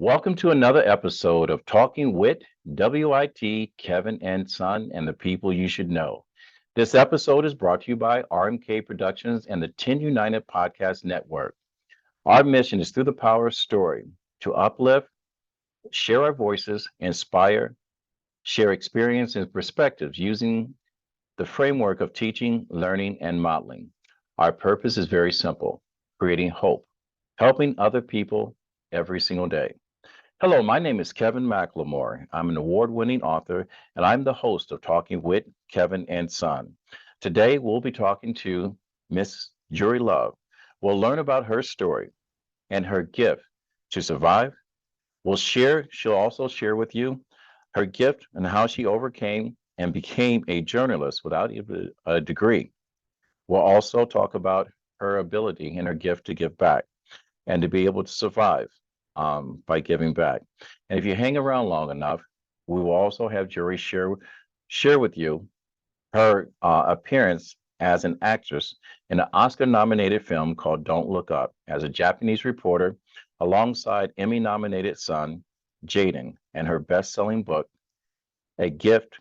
Welcome to another episode of Talking with WIT, Kevin and Son, and the people you should know. This episode is brought to you by RMK Productions and the 10 United Podcast Network. Our mission is through the power of story to uplift, share our voices, inspire, share experience and perspectives using the framework of teaching, learning, and modeling. Our purpose is very simple: creating hope, helping other people every single day. Hello, my name is Kevin McLemore. I'm an award-winning author, and I'm the host of Talking with Kevin and Son. Today, we'll be talking to Miss Juri Love. We'll learn about her story and her gift to survive. She'll also share with you her gift and how she overcame and became a journalist without even a degree. We'll also talk about her ability and her gift to give back and to be able to survive by giving back. And if you hang around long enough, we will also have Jury share with you her appearance as an actress in an Oscar-nominated film called Don't Look Up as a Japanese reporter alongside Emmy-nominated son Jaden and her best-selling book, A Gift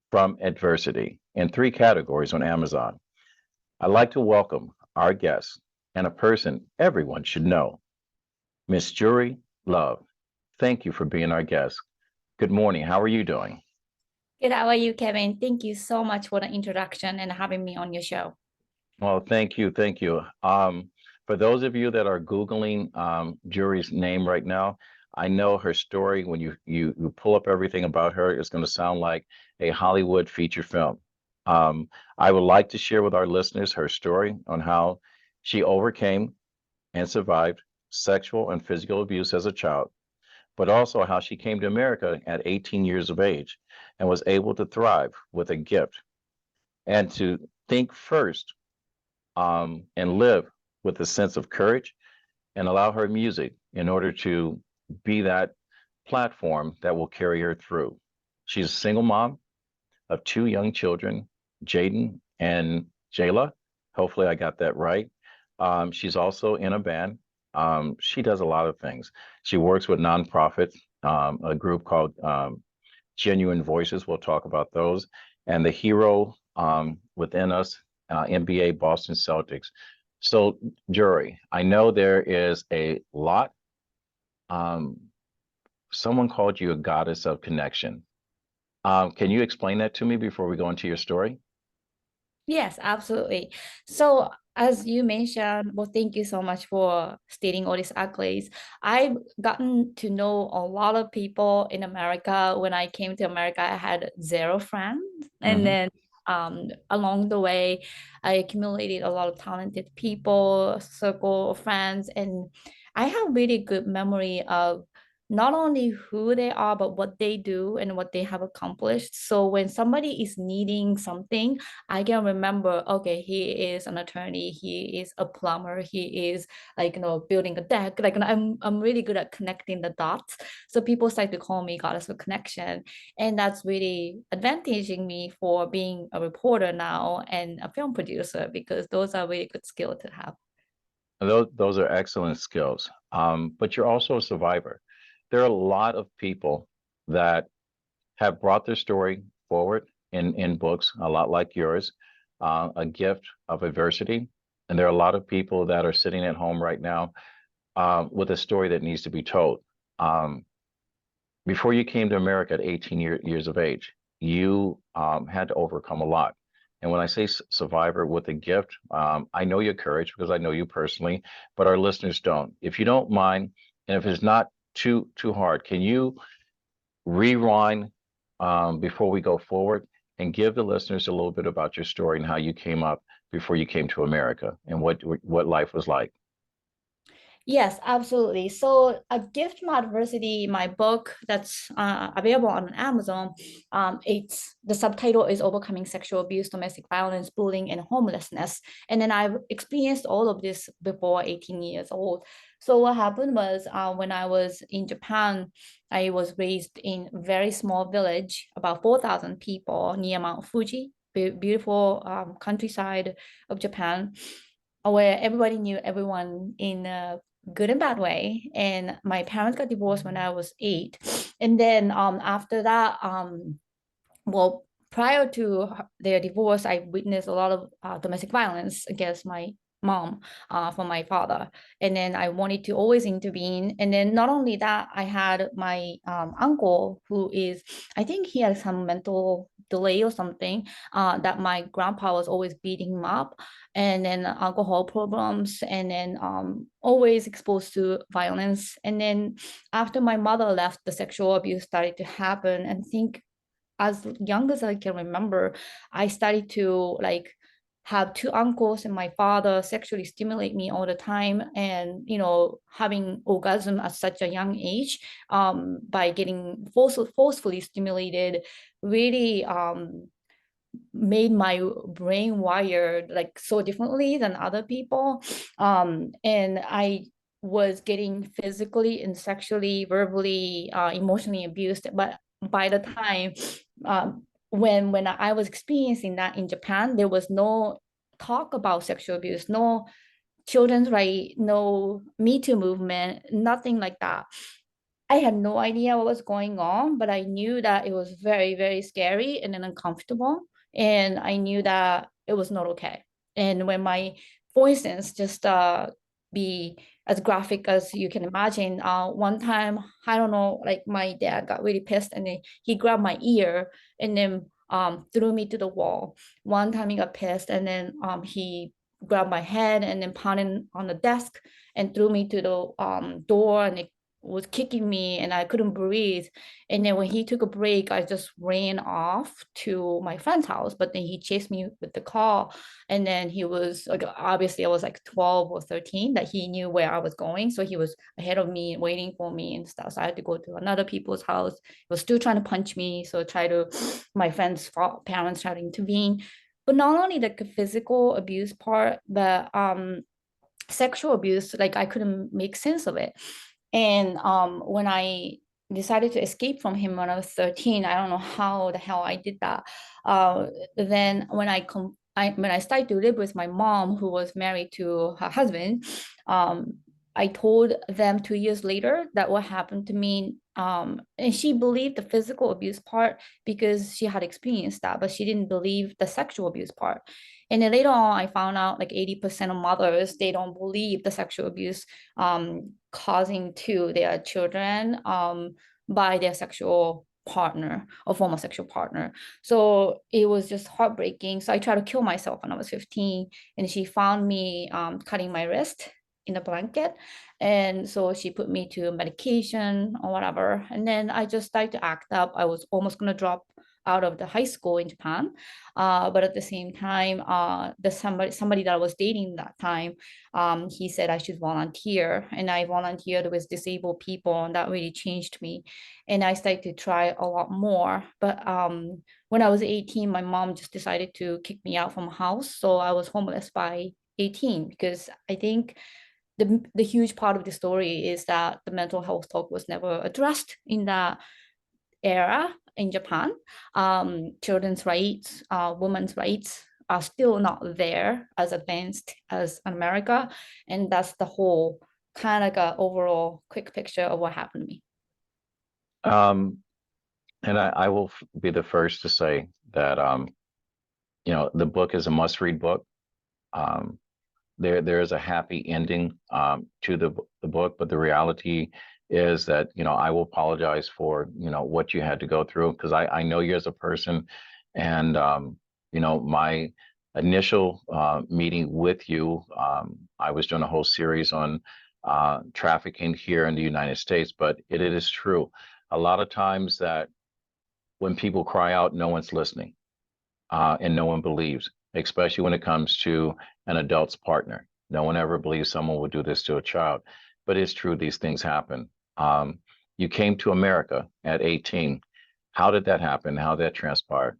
from Adversity, in three categories on Amazon. I'd like to welcome our guest and a person everyone should know, Miss Juri Love. Thank you for being our guest. Good morning. How are you doing? Good, how are you, Kevin? Thank you so much for the introduction and having me on your show. Well, thank you. Thank you. For those of you that are Googling Juri's name right now, I know her story. When you pull up everything about her, it's going to sound like a Hollywood feature film. I would like to share with our listeners her story on how she overcame and survived sexual and physical abuse as a child, but also how she came to America at 18 years of age and was able to thrive with a gift and to think first and live with a sense of courage and allow her music in order to be that platform that will carry her through. She's a single mom of two young children, Jaden and Jayla. Hopefully, I got that right. She's also in a band. She does a lot of things. She works with nonprofits, a group called Genuine Voices. We'll talk about those. And the hero within us, NBA Boston Celtics. So, Jury, I know there is a lot. Um, Someone called you a goddess of connection. Can you explain that to me before we go into your story? Yes, absolutely. So, as you mentioned, well, thank you so much for stating all these accolades. I've gotten to know a lot of people in America. When I came to America, I had zero friends. And Hmm. then along the way, I accumulated a lot of talented people, circle of friends, and I have really good memory of not only who they are, but what they do and what they have accomplished. So when somebody is needing something, I can remember, okay, he is an attorney, he is a plumber, he is building a deck. I'm really good at connecting the dots. So people start to call me goddess of connection. And that's really advantaging me for being a reporter now and a film producer because those are really good skills to have. Those are excellent skills. But you're also a survivor. There are a lot of people that have brought their story forward in books, a lot like yours, a gift of adversity. And there are a lot of people that are sitting at home right now with a story that needs to be told. Um, Before you came to America at 18 years of age, you had to overcome a lot. And when I say survivor with a gift, I know your courage because I know you personally, but our listeners don't. If you don't mind, and if it's not too hard, can you rewind before we go forward and give the listeners a little bit about your story and how you came up before you came to America and what life was like? Yes, absolutely. So, A Gift from Adversity, my book that's available on Amazon. It's the subtitle is Overcoming Sexual Abuse, Domestic Violence, Bullying, and Homelessness. And then I've experienced all of this before 18 years old. So what happened was when I was in Japan, I was raised in a very small village, about 4,000 people near Mount Fuji, beautiful countryside of Japan, where everybody knew everyone in good and bad way. And my parents got divorced when I was 8. And then after that, well, prior to their divorce, I witnessed a lot of domestic violence against my mom from my father. And then I wanted to always intervene. And then not only that, I had my uncle who is, I think he had some mental delay or something, that my grandpa was always beating him up, and then alcohol problems, and then always exposed to violence. And then after my mother left, the sexual abuse started to happen. And think as young as I can remember, I started to like have two uncles and my father sexually stimulate me all the time, and having orgasm at such a young age, by getting forcefully stimulated, really made my brain wired like so differently than other people. And I was getting physically and sexually, verbally, emotionally abused. But by the time when I was experiencing that in Japan, there was no talk about sexual abuse, no children's right, no Me Too movement, nothing like that. I had no idea what was going on, but I knew that it was very, very scary and then uncomfortable. And I knew that it was not okay. And when my, for instance, just be as graphic as you can imagine, one time, I don't know, like my dad got really pissed and then he grabbed my ear and then threw me to the wall. One time he got pissed and then he grabbed my head and then pounded on the desk and threw me to the door, and it was kicking me and I couldn't breathe. And then when he took a break, I just ran off to my friend's house, but then he chased me with the car. And then he was like, obviously I was like 12 or 13, that he knew where I was going. So he was ahead of me waiting for me and stuff. So I had to go to another people's house. He was still trying to punch me. So my friend's parents tried to intervene. But not only the physical abuse part, but sexual abuse, like I couldn't make sense of it. And when I decided to escape from him when I was 13, I don't know how the hell I did that. Then when I started to live with my mom, who was married to her husband, I told them 2 years later that what happened to me. And she believed the physical abuse part because she had experienced that, but she didn't believe the sexual abuse part. And then later on, I found out like 80% of mothers, they don't believe the sexual abuse causing to their children by their sexual partner or former sexual partner. So it was just heartbreaking. So I tried to kill myself when I was 15, and she found me cutting my wrist in a blanket. And so she put me to medication or whatever. And then I just started to act up. I was almost going to drop out of the high school in Japan. But at the same time, somebody that I was dating that time, he said I should volunteer, and I volunteered with disabled people, and that really changed me. And I started to try a lot more. But when I was 18, my mom just decided to kick me out from a house, so I was homeless by 18, because I think the huge part of the story is that the mental health talk was never addressed in that era in Japan. Children's rights, women's rights are still not there as advanced as America. And that's the whole kind of like a overall quick picture of what happened to me. Um, and I will be the first to say that the book is a must-read book. Um, there is a happy ending to the book, but the reality is that I will apologize for what you had to go through, because I know you as a person. And my initial meeting with you, I was doing a whole series on trafficking here in the United States. But it is true a lot of times that when people cry out, no one's listening, and no one believes, especially when it comes to an adult's partner. No one ever believes someone would do this to a child, but it's true, these things happen. You came to America at 18. How did that happen? How did that transpire?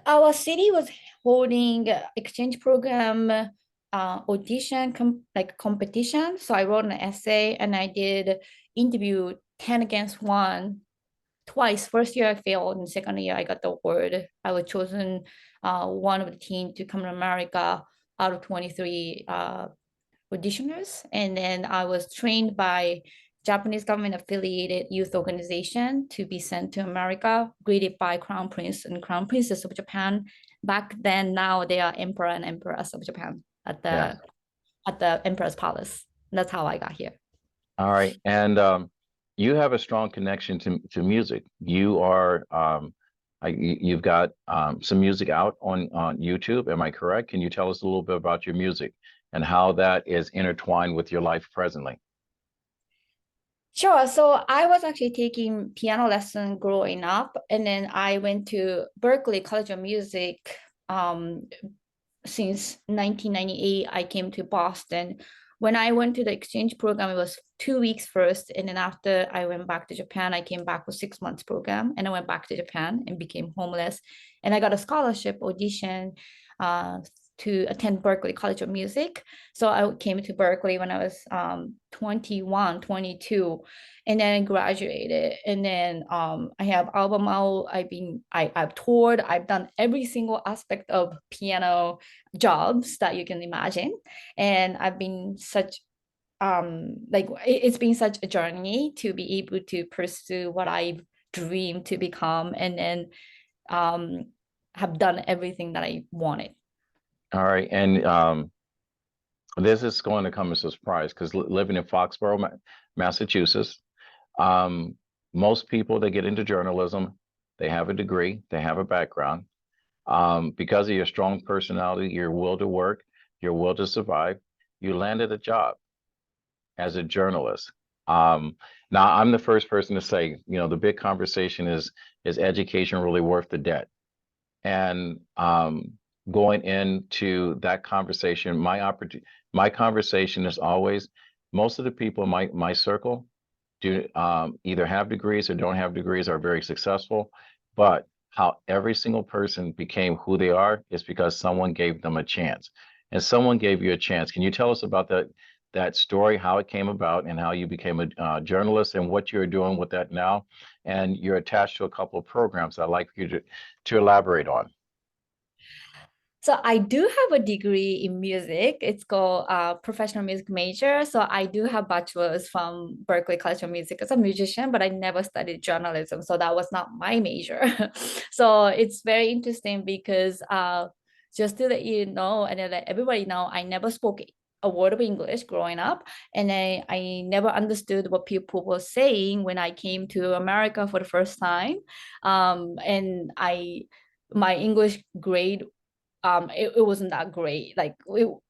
Our city was holding exchange program audition like competition. So I wrote an essay and I did interview 10 against 1 twice. First year I failed, and second year I got the award. I was chosen one of the team to come to America out of 23 auditioners, and then I was trained by Japanese government affiliated youth organization to be sent to America, greeted by Crown Prince and Crown Princess of Japan. Back then, now they are Emperor and Empress of Japan Yeah. at the Emperor's Palace. That's how I got here. All right. And you have a strong connection to music. You are you've got some music out on YouTube. Am I correct? Can you tell us a little bit about your music and how that is intertwined with your life presently? Sure. So I was actually taking piano lesson growing up, and then I went to Berklee College of Music. Since 1998, I came to Boston. When I went to the exchange program, it was 2 weeks first, and then after I went back to Japan, I came back for 6 months program, and I went back to Japan and became homeless. And I got a scholarship audition uh, to attend Berklee College of Music. So I came to Berklee when I was 21, 22, and then I graduated. And then I have album out. I've toured. I've done every single aspect of piano jobs that you can imagine, and I've been such like it's been such a journey to be able to pursue what I dreamed to become, and then um have done everything that I wanted. All right. And this is going to come as a surprise because living in Foxboro, Massachusetts, um, most people that get into journalism, they have a degree, they have a background. Because of your strong personality, your will to work, your will to survive, you landed a job as a journalist. Um, Now, I'm the first person to say, the big conversation is education really worth the debt? And going into that conversation, my conversation is always most of the people in my circle do either have degrees or don't have degrees, are very successful, but how every single person became who they are is because someone gave them a chance, and someone gave you a chance. Can you tell us about that story, how it came about, and how you became a journalist, and what you're doing with that now? And you're attached to a couple of programs I'd like you to elaborate on. So I do have a degree in music. It's called professional music major. So I do have bachelor's from Berklee College of Music as a musician, but I never studied journalism. So that was not my major. So it's very interesting because just to let you know and let everybody know, I never spoke a word of English growing up. And I never understood what people were saying when I came to America for the first time. And my English grade it wasn't that great, like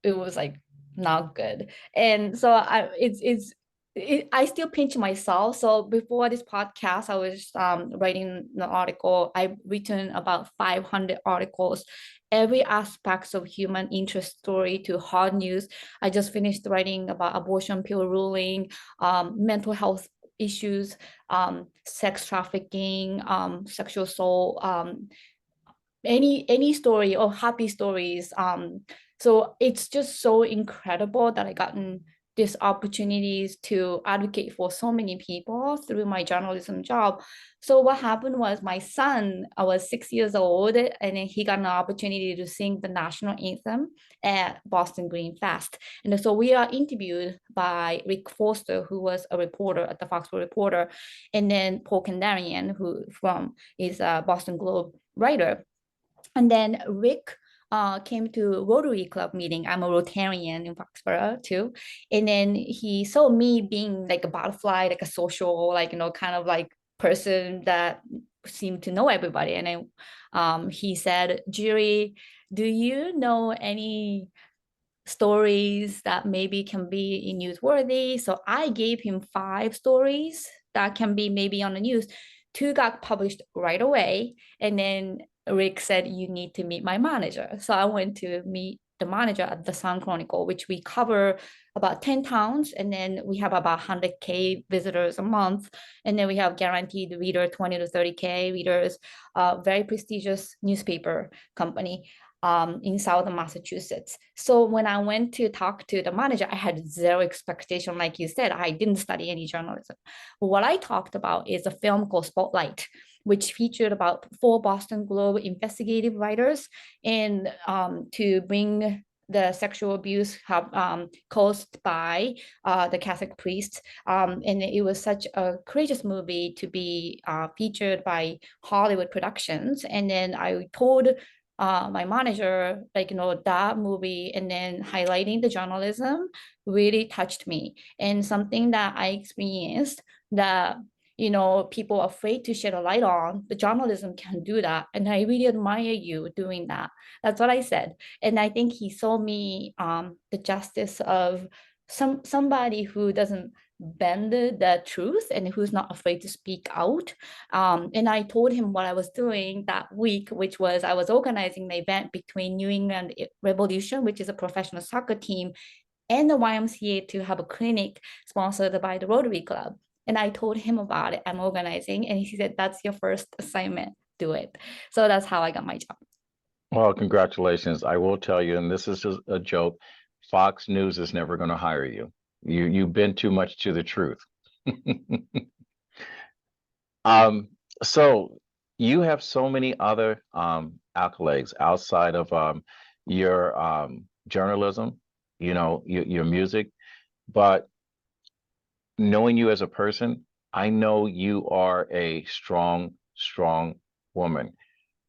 it was like not good. And so I still pinch myself. So before this podcast, I was writing an article. I've written about 500 articles, every aspects of human interest story to hard news. I just finished writing about abortion pill ruling, mental health issues, sex trafficking, sexual assault, any story or happy stories. So it's just so incredible that I gotten these opportunities to advocate for so many people through my journalism job. So what happened was my son, I was 6 years old, and then he got an opportunity to sing the national anthem at Boston Green Fest. And so we are interviewed by Rick Foster, who was a reporter at the Foxborough Reporter, and then Paul Kandarian, who is a Boston Globe writer. And then Rick came to Rotary Club meeting. I'm a Rotarian in Foxborough too. And then he saw me being like a butterfly, like a social, like, kind of like person that seemed to know everybody. And then he said, Juri, do you know any stories that maybe can be newsworthy? So I gave him 5 stories that can be maybe on the news. 2 got published right away. And then Rick said, you need to meet my manager. So I went to meet the manager at the Sun Chronicle, which we cover about 10 towns. And then we have about 100K visitors a month. And then we have guaranteed reader 20 to 30K readers, very prestigious newspaper company in southern Massachusetts. So when I went to talk to the manager, I had zero expectation. Like you said, I didn't study any journalism. But what I talked about is a film called Spotlight, which featured about 4 Boston Globe investigative writers and to bring the sexual abuse caused by the Catholic priests. And it was such a courageous movie to be featured by Hollywood Productions. And then I told my manager, like, that movie, and then highlighting the journalism really touched me. And something that I experienced that people are afraid to shed a light on, the journalism can do that. And I really admire you doing that. That's what I said. And I think he saw me the justice of somebody who doesn't bend the truth and who's not afraid to speak out. And I told him what I was doing that week, which was I was organizing the event between New England Revolution, which is a professional soccer team, and the YMCA to have a clinic sponsored by the Rotary Club. And I told him about it. I'm organizing. And he said, that's your first assignment. Do it. So that's how I got my job. Well, congratulations. I will tell you, and this is just a joke, Fox News is never going to hire you. You've been too much to the truth. Um, so you have so many other accolades outside of your journalism, your music, but knowing you as a person, I know you are a strong, strong woman.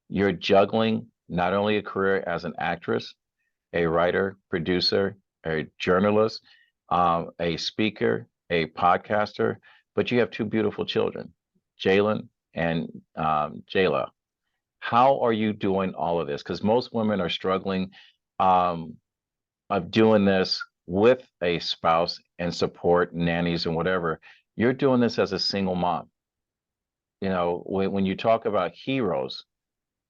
You're juggling not only a career as an actress, a writer, producer, a journalist, a speaker, a podcaster, but you have two beautiful children, Jalen and Jayla. How are you doing all of this? Because most women are struggling um, of doing this with a spouse and support, nannies and whatever. You're doing this as a single mom. When you talk about heroes,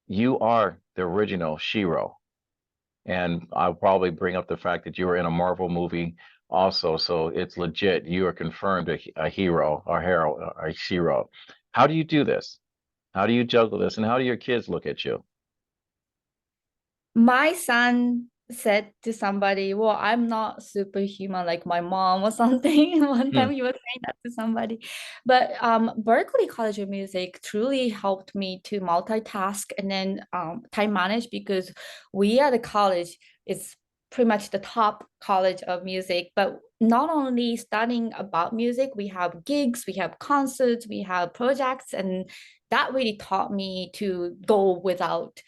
you are the original Shiro. And I'll probably bring up the fact that you were in a Marvel movie also. So it's legit. You are confirmed a hero or hero or hero. How do you do this? How do you juggle this? And how do your kids look at you? My son said to somebody, well, I'm not superhuman like my mom or something. One Hmm. time he was saying that to somebody. But Berkeley College of Music truly helped me to multitask and then time manage, because we at the college is pretty much the top college of music. But not only studying about music, we have gigs, we have concerts, we have projects, and that really taught me to go without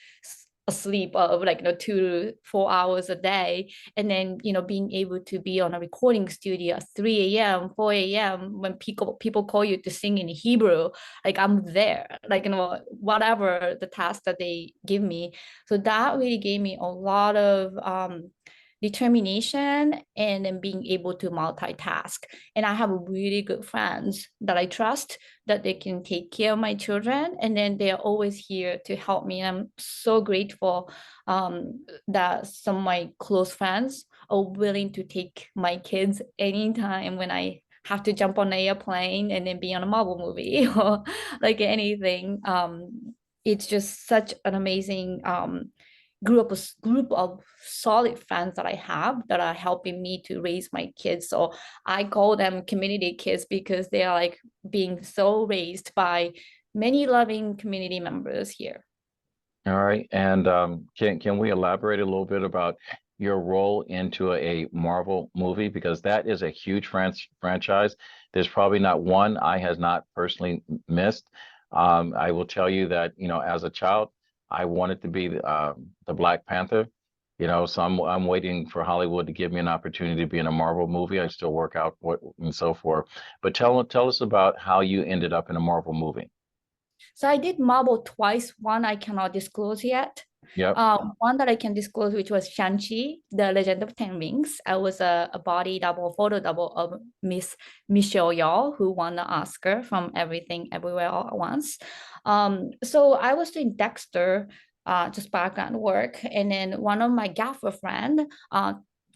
a sleep of like 2 to 4 hours a day, and then being able to be on a recording studio at 3 a.m 4 a.m when people call you to sing in Hebrew, like I'm there, like whatever the task that they give me. So that really gave me a lot of determination and then being able to multitask. And I have really good friends that I trust, that they can take care of my children, and then they're always here to help me. And I'm so grateful that some of my close friends are willing to take my kids anytime when I have to jump on an airplane and then be on a Marvel movie or like anything. It's just such an amazing group of solid friends that I have that are helping me to raise my kids. So I call them community kids, because they are like being so raised by many loving community members here. All right. And can we elaborate a little bit about your role into a Marvel movie? Because that is a huge franchise. There's probably not one I has not personally missed. I will tell you that, as a child, I wanted to be the Black Panther. So I'm waiting for Hollywood to give me an opportunity to be in a Marvel movie. I still work out and so forth. But tell us about how you ended up in a Marvel movie. So I did Marvel twice. One I cannot disclose yet. Yep. One that I can disclose, which was Shang-Chi, The Legend of Ten Rings. I was a body double, photo double of Miss Michelle Yeoh, who won the Oscar from Everything Everywhere All at Once. So I was doing Dexter, just background work, and then one of my gaffer friend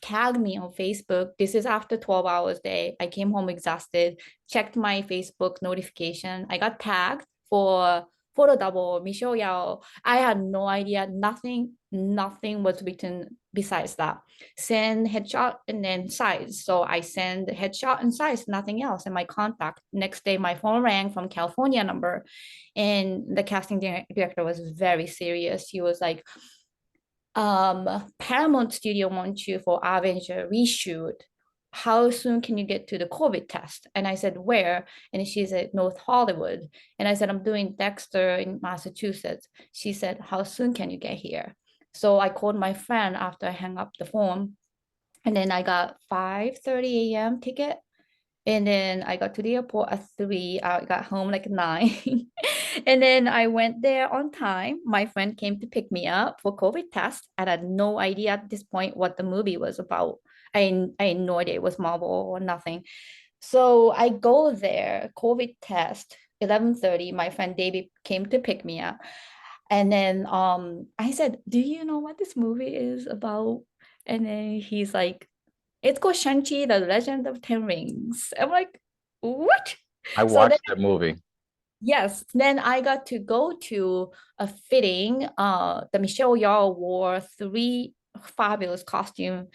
tagged me on Facebook. This is after 12 hours day. I came home exhausted, checked my Facebook notification. I got tagged for photo double Michelle Yao. I had no idea. Nothing was written besides that. Send headshot and then size. So I send headshot and size, nothing else. And my contact. Next day, my phone rang from California number, and the casting director was very serious. He was like, Paramount Studio wants you for Avenger reshoot. How soon can you get to the COVID test? And I said, where? And she said, North Hollywood. And I said, I'm doing Dexter in Massachusetts. She said, how soon can you get here? So I called my friend after I hung up the phone. And then I got 5:30 a.m. ticket. And then I got to the airport at 3. I got home like 9. And then I went there on time. My friend came to pick me up for COVID test. And I had no idea at this point what the movie was about. I had no idea it was Marvel or nothing. So I go there, COVID test, 11:30. My friend David came to pick me up. And then I said, do you know what this movie is about? And then he's like, it's called Shang-Chi, The Legend of Ten Rings. I'm like, what? I So then, watched that movie. yes, then I got to go to a fitting. The Michelle Yeoh wore 3 fabulous costume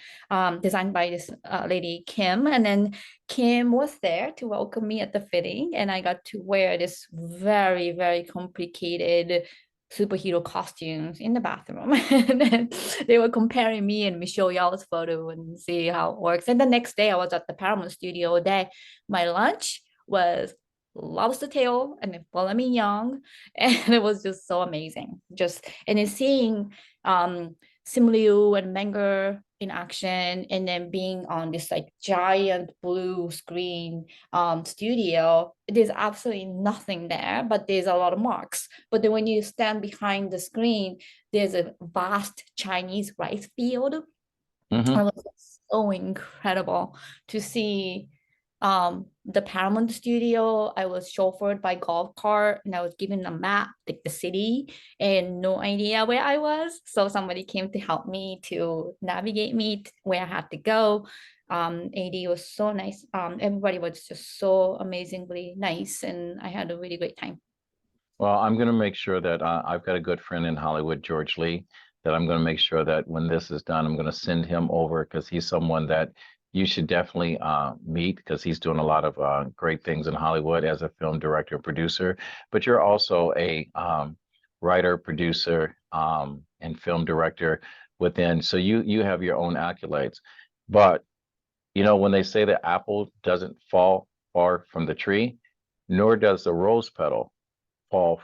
designed by this lady, Kim. And then Kim was there to welcome me at the fitting. And I got to wear this very, very complicated superhero costumes in the bathroom. And then they were comparing me and Michelle Yeoh's photo and see how it works. And the next day I was at the Paramount Studio day. My lunch was lobster tail and filet mignon, and it was just so amazing. Just and then seeing Sim Liu and Menger in action, and then being on this like giant blue screen studio, there's absolutely nothing there, but there's a lot of marks. But then when you stand behind the screen, there's a vast Chinese rice field. It Hmm. was so incredible to see the Paramount Studio. I was chauffeured by golf cart and I was given a map, like the city, and no idea where I was. So somebody came to help me to navigate me where I had to go. AD was so nice. Everybody was just so amazingly nice, and I had a really great time. Well, I'm going to make sure that I've got a good friend in Hollywood, George Lee, that I'm going to make sure that when this is done, I'm going to send him over because he's someone that you should definitely meet because he's doing a lot of great things in Hollywood as a film director and producer. But you're also a writer, producer, and film director within. So you have your own accolades. But when they say the apple doesn't fall far from the tree, nor does the rose petal fall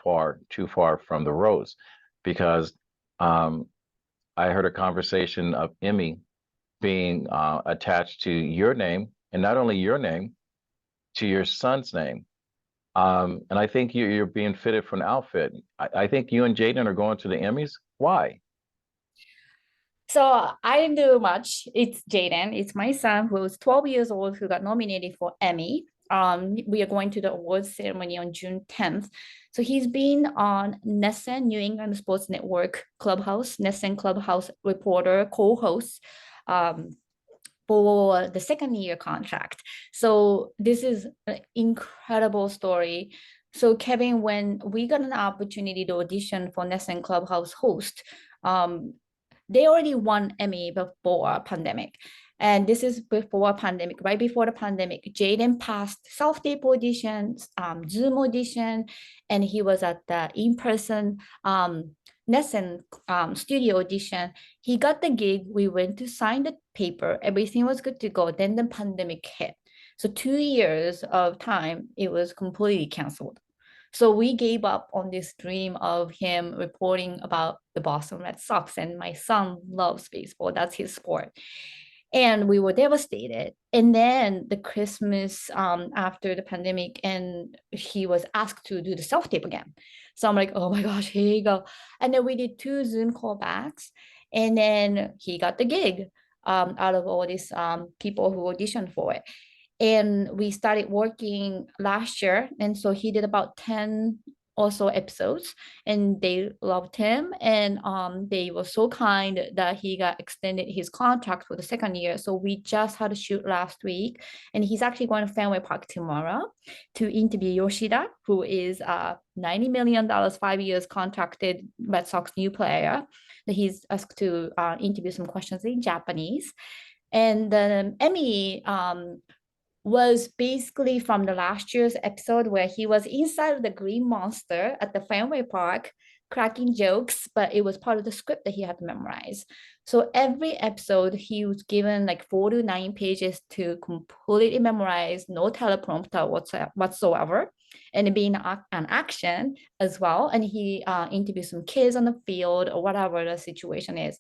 too far from the rose, because um, I heard a conversation of Emmy being attached to your name, and not only your name, to your son's name. And I think you're being fitted for an outfit. I think you and Jaden are going to the Emmys. Why? So I didn't do much. It's Jaden. It's my son who was 12 years old who got nominated for Emmy. We are going to the awards ceremony on June 10th. So he's been on NESN, New England Sports Network Clubhouse, NESN Clubhouse reporter, co-host. For the second year contract. So this is an incredible story. So Kevin, when we got an opportunity to audition for NESN Clubhouse host, they already won Emmy before pandemic. And this is before pandemic, right before the pandemic. Jaden passed self-tape auditions, Zoom audition, and he was at the in-person NESN studio audition. He got the gig. We went to sign the paper. Everything was good to go. Then the pandemic hit. So 2 years of time, it was completely canceled. So we gave up on this dream of him reporting about the Boston Red Sox. And my son loves baseball. That's his sport. And we were devastated. And then the Christmas after the pandemic, and he was asked to do the self tape again. So I'm like, oh my gosh, here you go. And then we did 2 Zoom callbacks, and then he got the gig out of all these people who auditioned for it. And we started working last year, and so he did about 10 or so episodes, and they loved him, and they were so kind that he got extended his contract for the second year. So we just had a shoot last week, and he's actually going to Fenway Park tomorrow to interview Yoshida, who is $90 million 5 years contracted Red Sox new player, that he's asked to interview some questions in Japanese. And then Emmy was basically from the last year's episode where he was inside of the green monster at the Fenway Park cracking jokes, but it was part of the script that he had to memorize. So every episode, he was given like 4 to 9 pages to completely memorize, no teleprompter whatsoever, and being an action as well. And he interviewed some kids on the field or whatever the situation is.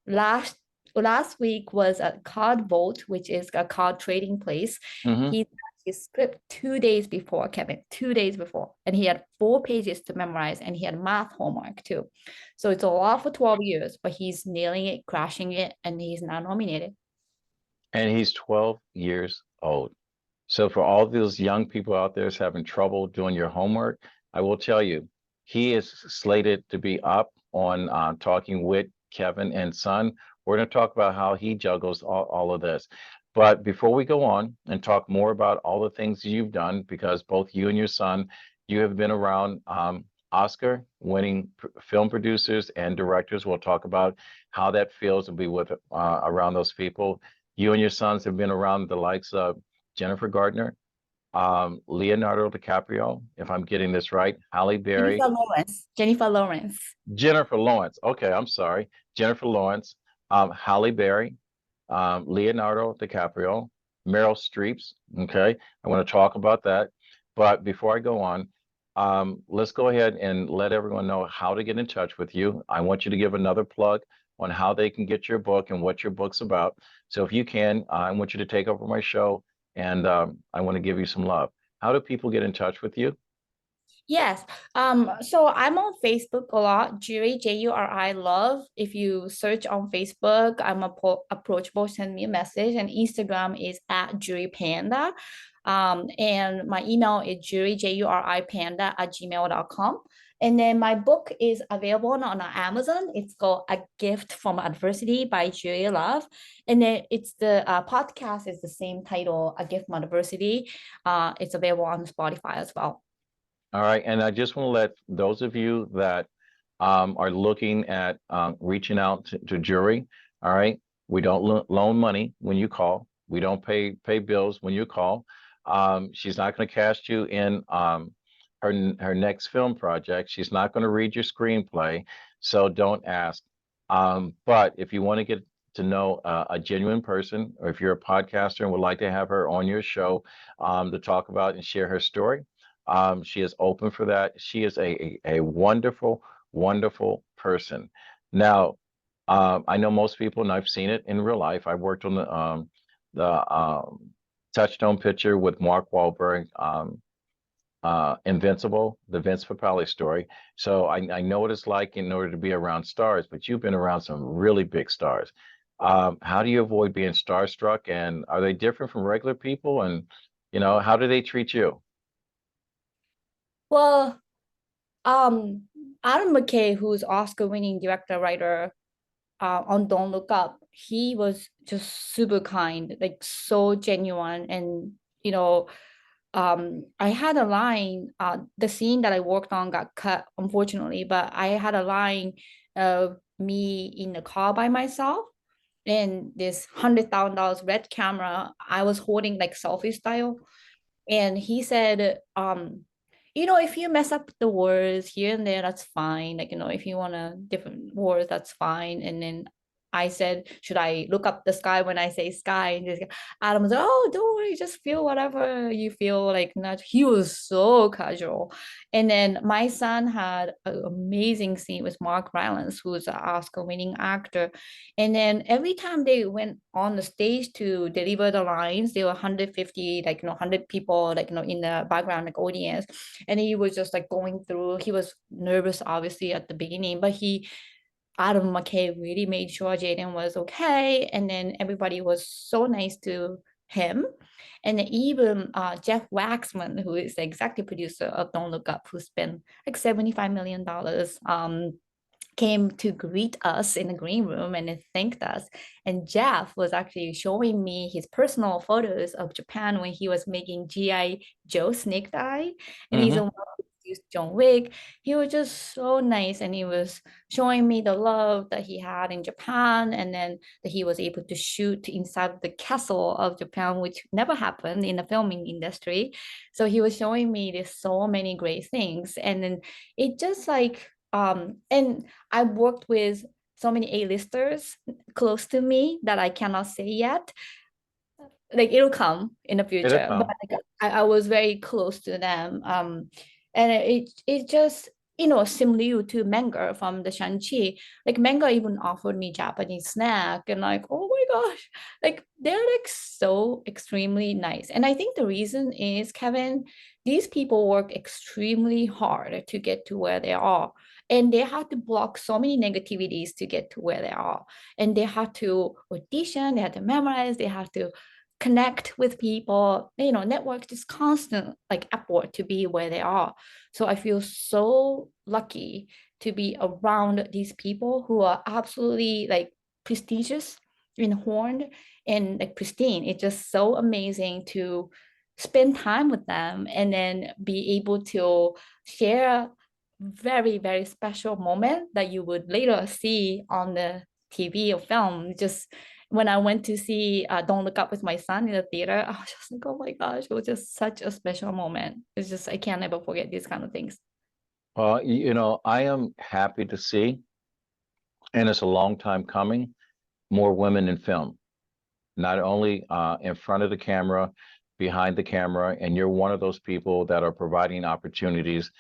Last last week was a card vote, which is a card trading place. Hmm. He had his script 2 days before, Kevin, 2 days before, and he had 4 pages to memorize, and he had math homework too. So it's a lot for 12 years, but he's nailing it, crashing it, and he's now nominated. And he's 12 years old. So for all those young people out there having trouble doing your homework, I will tell you, he is slated to be up on Talking with Kevin and Son. We're going to talk about how he juggles all of this. But before we go on and talk more about all the things you've done, because both you and your son, you have been around Oscar winning film producers and directors. We'll talk about how that feels to be with around those people. You and your sons have been around the likes of Jennifer Gardner, Leonardo DiCaprio, if I'm getting this right, Halle Berry, Jennifer Lawrence. Jennifer Lawrence. Jennifer Lawrence. Okay, I'm sorry. Jennifer Lawrence, Halle Berry, Leonardo DiCaprio, Meryl Streeps. Okay, I want to talk about that. But before I go on, let's go ahead and let everyone know how to get in touch with you. I want you to give another plug on how they can get your book and what your book's about. So if you can, I want you to take over my show and I want to give you some love. How do people get in touch with you? Yes. So I'm on Facebook a lot. Juri, Juri Love. If you search on Facebook, I'm approachable. Send me a message. And Instagram is at Juri Panda. And my email is juripanda@gmail.com. And then my book is available on Amazon. It's called A Gift from Adversity by Juri Love. And then it's the podcast is the same title, A Gift from Adversity. It's available on Spotify as well. All right, and I just want to let those of you that are looking at reaching out to Jury. All right, we don't loan money when you call. We don't pay bills when you call. She's not going to cast you in her next film project. She's not going to read your screenplay, so don't ask. But if you want to get to know a genuine person, or if you're a podcaster and would like to have her on your show to talk about and share her story, she is open for that. She is a wonderful, wonderful person. Now, I know most people, and I've seen it in real life. I worked on the Touchstone picture with Mark Wahlberg, Invincible, the Vince Papale story. So I know what it's like in order to be around stars, but you've been around some really big stars. How do you avoid being starstruck? And are they different from regular people? And how do they treat you? Well, Adam McKay, who's Oscar-winning director writer on Don't Look Up, he was just super kind, like so genuine, and I had a line. The scene that I worked on got cut, unfortunately, but I had a line of me in the car by myself and this $100,000 red camera. I was holding like selfie style, and he said, if you mess up the words here and there, that's fine. Like, if you want a different words, that's fine. And then I said, should I look up the sky when I say sky? And this Adam was like, oh, don't worry, just feel whatever you feel like. Not. He was so casual. And then my son had an amazing scene with Mark Rylance, who's an Oscar-winning actor. And then every time they went on the stage to deliver the lines, there were 150, 100 people, in the background, like audience. And he was just like going through, he was nervous, obviously, at the beginning, but Adam McKay really made sure Jaden was okay. And then everybody was so nice to him. And then even Jeff Waxman, who is the executive producer of Don't Look Up, who spent like $75 million, came to greet us in the green room and thanked us. And Jeff was actually showing me his personal photos of Japan when he was making G.I. Joe Snake Eye. And he's the Hmm. one who used John Wick. He was just so nice. And he was showing me the love that he had in Japan, and then that he was able to shoot inside the castle of Japan, which never happened in the filming industry. So he was showing me this so many great things. And then it just like And I worked with so many A-listers close to me that I cannot say yet. Like it'll come in the It'll future, but come. like I was very close to them. And it just, similar to Manga from the Shang-Chi. Like Manga even offered me Japanese snack and like, oh my gosh, like they're like so extremely nice. And I think the reason is, Kevin, these people work extremely hard to get to where they are. And they have to block so many negativities to get to where they are. And they have to audition, they have to memorize, they have to connect with people, network, just constant like effort to be where they are. So I feel so lucky to be around these people who are absolutely like prestigious and horned and like pristine. It's just so amazing to spend time with them and then be able to share very, very special moment that you would later see on the TV or film. Just when I went to see Don't Look Up with my son in the theater, I was just like, oh my gosh, it was just such a special moment. It's just, I can't ever forget these kind of things. I am happy to see, and it's a long time coming, more women in film, not only in front of the camera, behind the camera, and you're one of those people that are providing opportunities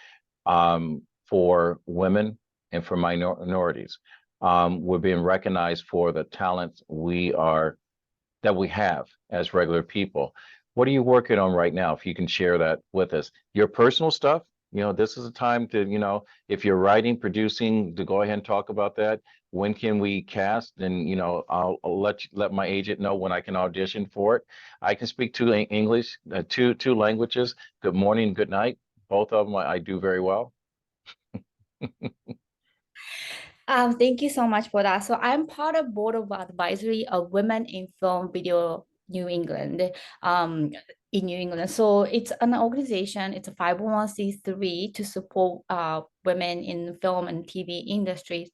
for women and for minorities. We're being recognized for the talents that we have as regular people. What are you working on right now? If you can share that with us, your personal stuff. This is a time to, if you're writing, producing, to go ahead and talk about that. When can we cast? And I'll let my agent know when I can audition for it. I can speak two English, two languages. Good morning, good night. Both of them I do very well. Thank you so much for that. So I'm part of board of advisory of Women in Film Video New England, in New England. So it's an organization, it's a 501(c)(3) to support women in film and TV industries.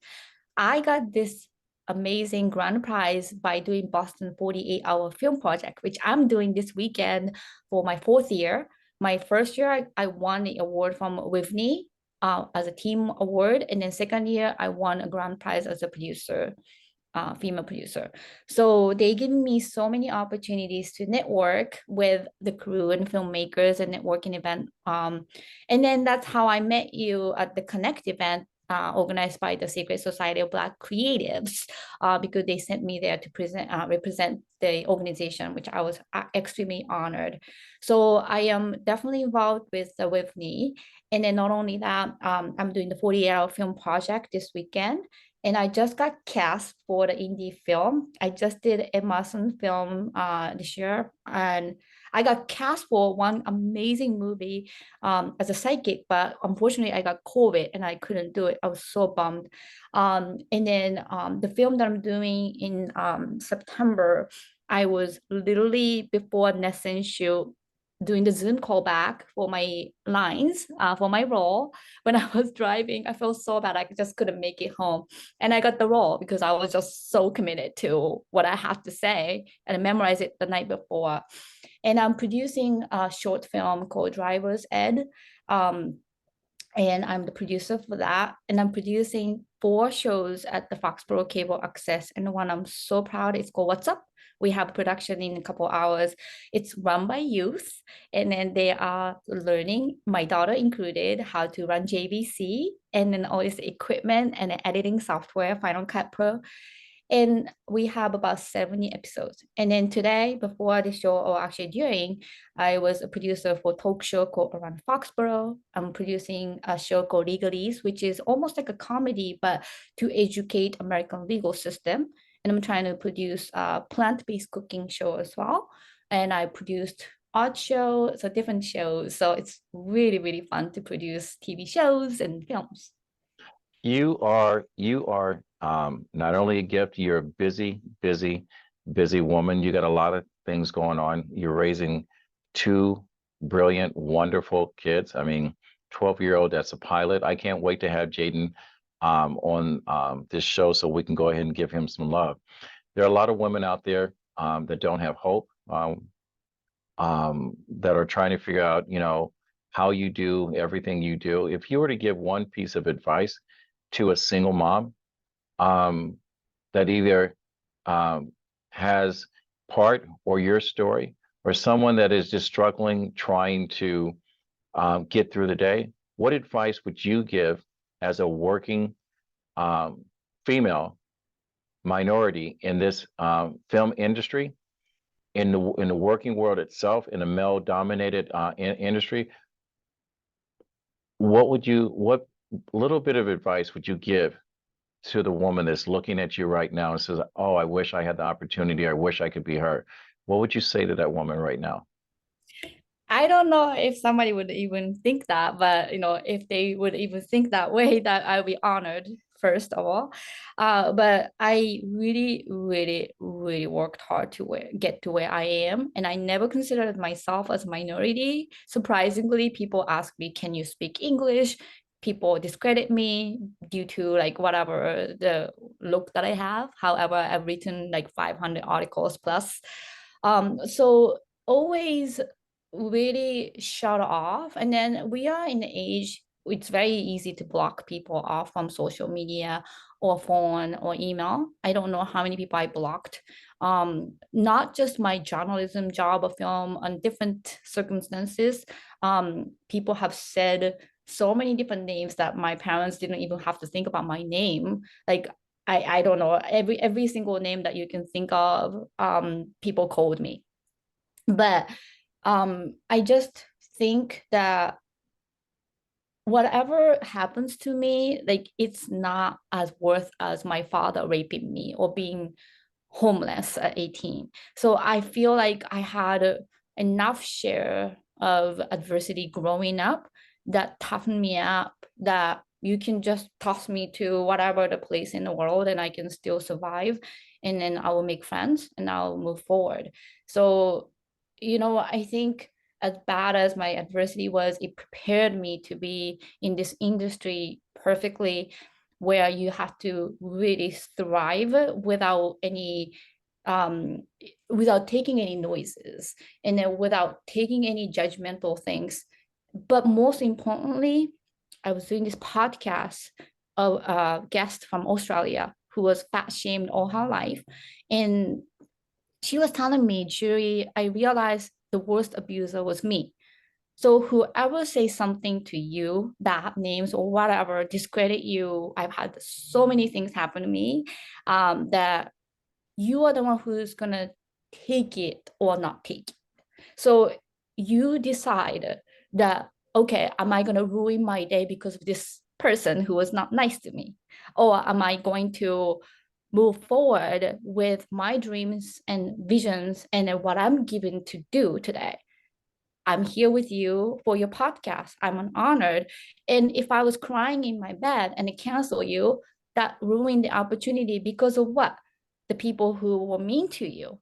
I got this amazing grand prize by doing Boston 48-hour film project, which I'm doing this weekend for my fourth year. My first year, I won the award from Whitney as a team award. And then second year, I won a grand prize as a producer, female producer. So they give me so many opportunities to network with the crew and filmmakers and networking event. And then that's how I met you at the Connect event, organized by the Secret Society of Black Creatives, because they sent me there to represent the organization, which I was extremely honored. So I am definitely involved with the Whitney. And then not only that, I'm doing the 48-hour film project this weekend. And I just got cast for the indie film. I just did Emerson film this year, and I got cast for one amazing movie as a psychic, but unfortunately I got COVID and I couldn't do it. I was so bummed. And then the film that I'm doing in September, I was literally before Nessun shoot doing the Zoom call back for my lines, for my role. When I was driving, I felt so bad. I just couldn't make it home. And I got the role because I was just so committed to what I had to say and I memorized it the night before. And I'm producing a short film called Driver's Ed. Um, and I'm the producer for that. And I'm producing 4 shows at the Foxboro Cable Access. And the one I'm so proud is called What's Up? We have production in a couple hours. It's run by youth, and then they are learning, my daughter included, how to run JVC, and then all this equipment and editing software, Final Cut Pro. And we have about 70 episodes. And then today, before the show, or actually during, I was a producer for a talk show called Around Foxborough. I'm producing a show called Legalese, which is almost like a comedy, but to educate American legal system. And I'm trying to produce a plant-based cooking show as well. And I produced art show, so different shows. So it's really, really fun to produce TV shows and films. You are not only a gift, you're a busy, busy, busy woman. You got a lot of things going on. You're raising two brilliant, wonderful kids. I mean, 12-year-old that's a pilot. I can't wait to have Jaden on this show so we can go ahead and give him some love. There are a lot of women out there that don't have hope, that are trying to figure out, how you do everything you do. If you were to give one piece of advice to a single mom um, that either um, has part or your story, or someone that is just struggling, trying to get through the day, what advice would you give as a working um, female minority in this film industry, in the working world itself, in a male-dominated industry? What little bit of advice would you give to the woman that's looking at you right now and says, "Oh, I wish I had the opportunity. I wish I could be her." What would you say to that woman right now? I don't know if somebody would even think that, but if they would even think that way, that I'll be honored, first of all. But I really, really, really worked hard to get to where I am, and I never considered myself as minority. Surprisingly, people ask me, "Can you speak English?" People discredit me due to like whatever the look that I have. However, I've written like 500 articles plus. So always really shut off. And then we are in the age, it's very easy to block people off from social media or phone or email. I don't know how many people I blocked. Not just my journalism job or film, on different circumstances. People have said so many different names that my parents didn't even have to think about my name. Like I don't know, every single name that you can think of, people called me. But I just think that whatever happens to me, like it's not as worth as my father raping me or being homeless at 18. So I feel like I had enough share of adversity growing up that toughened me up, that you can just toss me to whatever the place in the world and I can still survive. And then I will make friends and I'll move forward. So, I think as bad as my adversity was, it prepared me to be in this industry perfectly, where you have to really thrive without any um without taking any noises, and then without taking any judgmental things. But most importantly, I was doing this podcast of a guest from Australia who was fat shamed all her life, and she was telling me, "Juri, I realized the worst abuser was me. So whoever says something to you, bad names or whatever, discredit you." I've had so many things happen to me, that you are the one who's gonna take it or not take it. So you decide that, okay, am I gonna ruin my day because of this person who was not nice to me? Or am I going to move forward with my dreams and visions and what I'm given to do today? I'm here with you for your podcast. I'm honored. And if I was crying in my bed and I cancel you, that ruined the opportunity because of what? The people who were mean to you,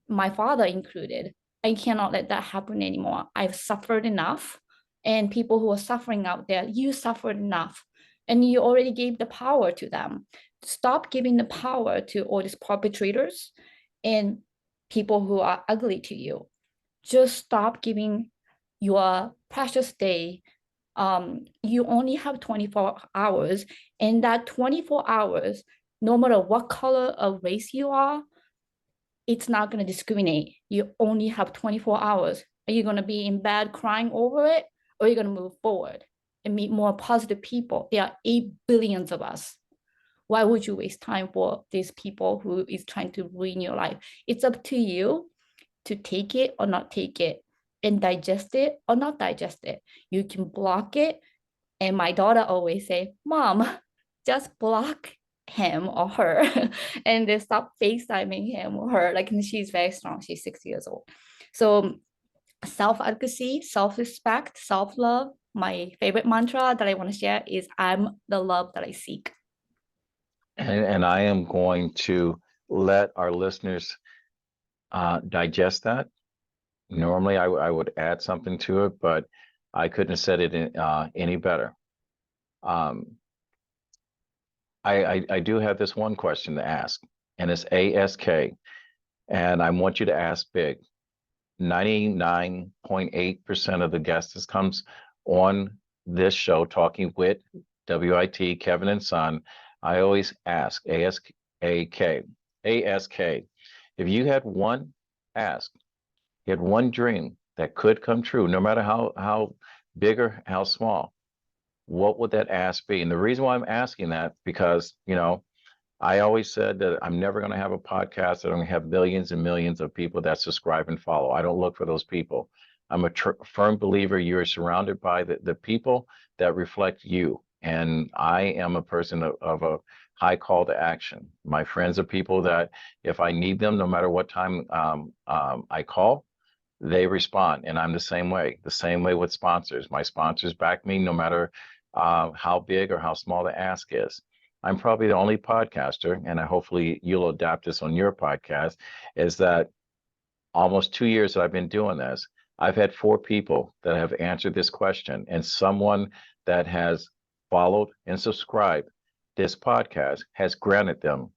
my father included. I cannot let that happen anymore. I've suffered enough. And people who are suffering out there, you suffered enough. And you already gave the power to them. Stop giving the power to all these perpetrators and people who are ugly to you. Just stop giving your precious day. You only have 24 hours, and that 24 hours, no matter what color of race you are, it's not going to discriminate. You only have 24 hours. Are you going to be in bed crying over it, or are you going to move forward and meet more positive people? There are 8 billions of us. Why would you waste time for these people who is trying to ruin your life? It's up to you to take it or not take it, and digest it or not digest it. You can block it. And my daughter always say, "Mom, just block him or her," and they stop FaceTiming him or her. Like, and she's very strong. She's 6 years old. So self-advocacy, self-respect, self-love. My favorite mantra that I want to share is, I'm the love that I seek. And I am going to let our listeners digest that. Normally, I would add something to it, but I couldn't have said it any better. Um, I do have this one question to ask, and it's ASK, and I want you to ask big. 99.8% of the guests that comes on this show, Talking Wit WIT, Kevin and Son, I always ask, ask, if you had one ask, you had one dream that could come true, no matter how big or how small, what would that ask be? And the reason why I'm asking that, because, I always said that I'm never going to have a podcast that only have millions and millions of people that subscribe and follow. I don't look for those people. I'm a firm believer you're surrounded by the people that reflect you. And I am a person of a high call to action. My friends are people that if I need them, no matter what time I call, they respond. And I'm the same way with sponsors. My sponsors back me no matter how big or how small the ask is. I'm probably the only podcaster, and hopefully you'll adapt this on your podcast, is that almost 2 years that I've been doing this, I've had 4 people that have answered this question, and someone that has followed and subscribed this podcast has granted them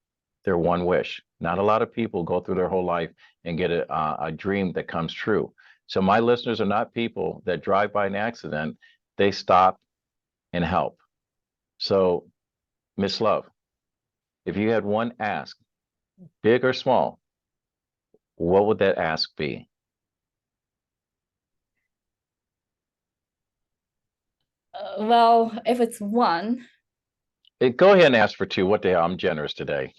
their one wish. Not a lot of people go through their whole life and get a dream that comes true. So my listeners are not people that drive by an accident. They stop and help. So, Miss Love, if you had one ask, big or small, what would that ask be? Well, if it's one, Go ahead and ask for 2. What the hell? I'm generous today.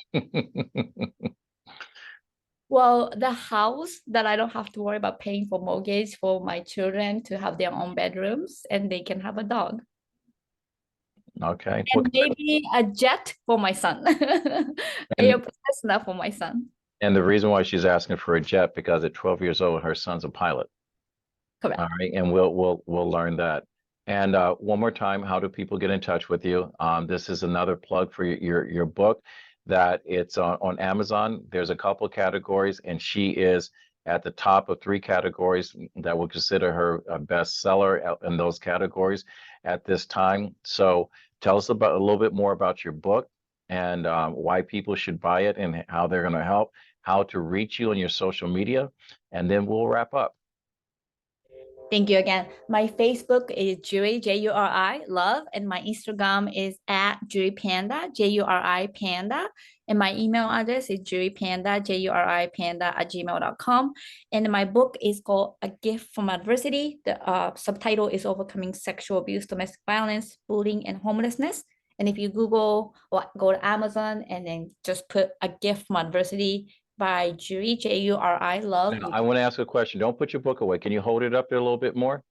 well, the house that I don't have to worry about paying for mortgage for my children to have their own bedrooms and they can have a dog. Okay. And maybe a jet for my son. And, Cessna for my son. and the reason why she's asking for a jet, because at 12 years old, her son's a pilot. Correct. All right, and we'll learn that. And one more time, how do people get in touch with you? This is another plug for your book, that it's on Amazon. There's a couple categories, and she is at the top of 3 categories that will consider her a bestseller in those categories at this time. So tell us about a little bit more about your book, and why people should buy it, and how they're going to help, how to reach you on your social media, and then we'll wrap up. Thank you again. My Facebook is Juri, Juri Love, and my Instagram is at Juri Panda, Juri Panda. And my email address is juripanda, juripanda @gmail.com. And my book is called A Gift from Adversity. The subtitle is Overcoming Sexual Abuse, Domestic Violence, Bullying, and Homelessness. And if you Google or go to Amazon and then just put A Gift from Adversity by Juri, Juri Love. Now, I want to ask a question. Don't put your book away. Can you hold it up there a little bit more?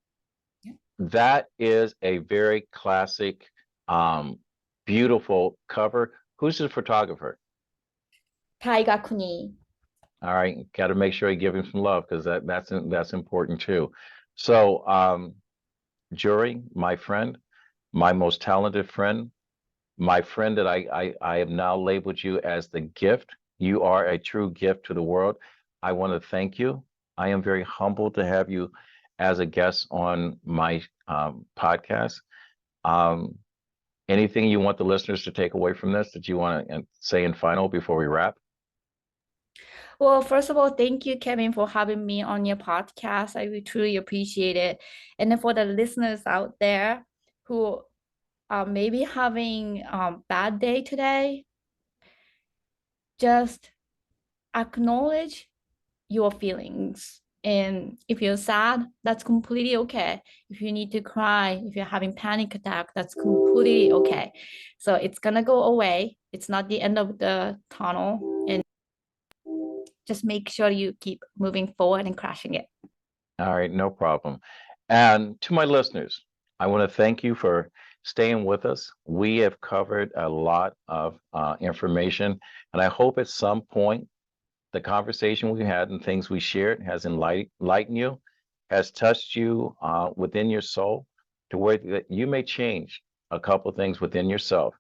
Yeah. That is a very classic, beautiful cover. Who's the photographer? Taiga Kuni. All right, got to make sure you give him some love, because that's important too. So, Juri, my friend, my most talented friend, my friend that I have now labeled you as the gift. You are a true gift to the world. I want to thank you. I am very humbled to have you as a guest on my podcast. Anything you want the listeners to take away from this that you want to say in final before we wrap? Well, first of all, thank you, Kevin, for having me on your podcast. I truly appreciate it. And then for the listeners out there who are maybe having a bad day today, just acknowledge your feelings. And if you're sad, that's completely okay. If you need to cry, if you're having panic attack, that's completely okay. So it's gonna go away. It's not the end of the tunnel. And just make sure you keep moving forward and crashing it. All right, no problem. And to my listeners, I want to thank you for staying with us. We have covered a lot of information, and I hope at some point the conversation we had and things we shared has enlightened you, has touched you within your soul, to where that you may change a couple things within yourself,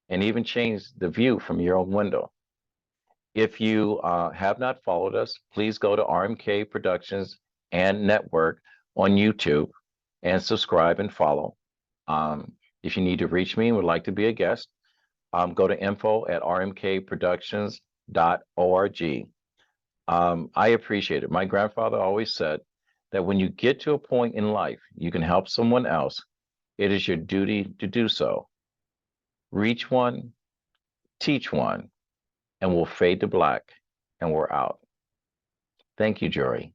and even change the view from your own window. If you have not followed us, please go to RMK Productions and Network on YouTube and subscribe and follow. If you need to reach me and would like to be a guest, go to info@rmkproductions.org. I appreciate it. My grandfather always said that when you get to a point in life you can help someone else, it is your duty to do so. Reach one, teach one, and we'll fade to black, and we're out. Thank you, Juri.